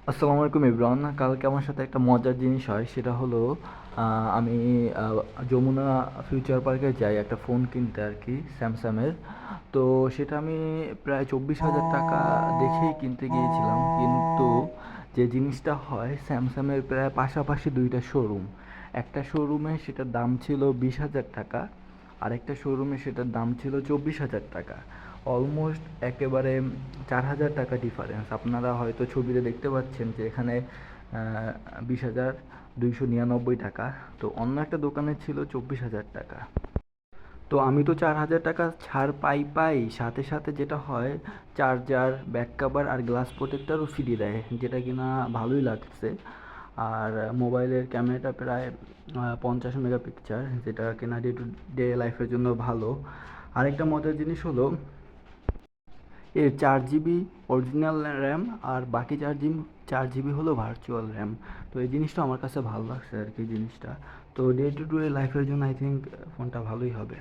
আসসালামু আলাইকুম ইব্রান। কালকে আমার সাথে একটা মজার জিনিস হয়, সেটা হলো আমি আহ, যমুনা ফিউচার পার্কে যাই একটা ফোন কিনতে আর কি, স্যামসাংয়ের। তো সেটা আমি প্রায় 24,000 টাকা দেখেই কিনতে গিয়েছিলাম, কিন্তু যে জিনিসটা হয়, স্যামসাংয়ের প্রায় পাশাপাশি দুইটা শোরুম। একটা শোরুমে সেটার দাম ছিল 20,000 টাকা, আরেকটা শোরুমে সেটার দাম ছিল 24,000 টাকা। অলমোস্ট একেবারে 4,000 টাকা ডিফারেন্স। আপনারা হয়তো ছবিতে দেখতে পাচ্ছেন যে এখানে 20,299 টাকা, তো অন্য একটা দোকানে ছিল 24,000 টাকা। তো আমি তো 4,000 টাকা ছাড় পাই সাথে সাথে যেটা হয়, চার্জার, ব্যাক কভার আর গ্লাস প্রোটেক্টরও ফ্রি দেয়, যেটা কিনা ভালোই লাগছে। আর মোবাইলের ক্যামেরাটা প্রায় 50 মেগাপিক্সেল, যেটা কিনা ডে টু ডে লাইফের জন্য ভালো। আরেকটা মজার জিনিস হলো, এর 4 জিবি অরিজিনাল র্যাম, আর বাকি 4 জিবি হলো ভার্চুয়াল র্যাম। তো এই জিনিসটা আমার কাছে ভালো লাগছে আর কি জিনিসটা। তো ডে টু ডে লাইফের জন্য আই থিঙ্ক ফোনটা ভালোই হবে।